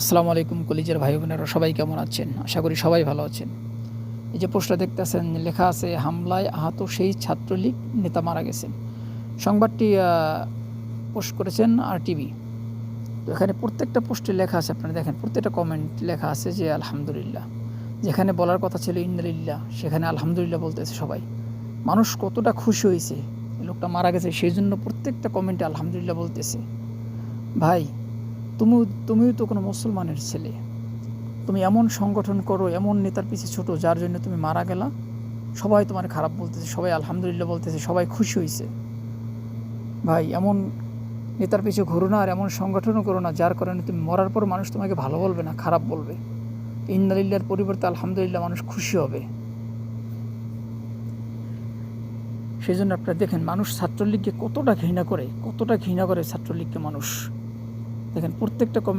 আসসালামু আলাইকুম কলিজার ভাই বোনেরা, সবাই কেমন আছেন? আশা করি সবাই ভালো আছেন। এই যে পোস্টটা দেখতেছেন, লেখা আছে হামলায় আহত সেই ছাত্রলীগ নেতা মারা গেছেন। সংবাদটি পোস্ট করেছেন আরটিভি। তো এখানে প্রত্যেকটা পোস্টে লেখা আছে, আপনারা দেখেন প্রত্যেকটা কমেন্ট লেখা আছে যে আলহামদুলিল্লাহ। যেখানে বলার কথা ছিল ইন্নালিল্লাহ, সেখানে আলহামদুলিল্লাহ বলতেছে সবাই। মানুষ কতটা খুশি হয়েছে এই লোকটা মারা গেছে, সেই জন্য প্রত্যেকটা কমেন্টে আলহামদুলিল্লাহ বলতেছে। ভাই, তুমিও তো কোনো মুসলমানের ছেলে। তুমি এমন সংগঠন করো, এমন নেতার পিছে ছোটো যার জন্য তুমি মারা গেলা, সবাই তোমার খারাপ বলতেছে, সবাই আলহামদুলিল্লাহ বলতেছে, সবাই খুশি হয়েছে। ভাই, এমন নেতার পিছু ঘুরো না, আর এমন সংগঠনও করো না যার কারণে তুমি মরার পর মানুষ তোমাকে ভালো বলবে না, খারাপ বলবে। ইন্নালিল্লাহর পরিবর্তে আলহামদুলিল্লাহ মানুষ খুশি হবে। সেই জন্য আপনারা দেখেন মানুষ ছাত্রলীগকে কতটা ঘৃণা করে ছাত্রলীগকে মানুষ। দেখেন প্রত্যেকটা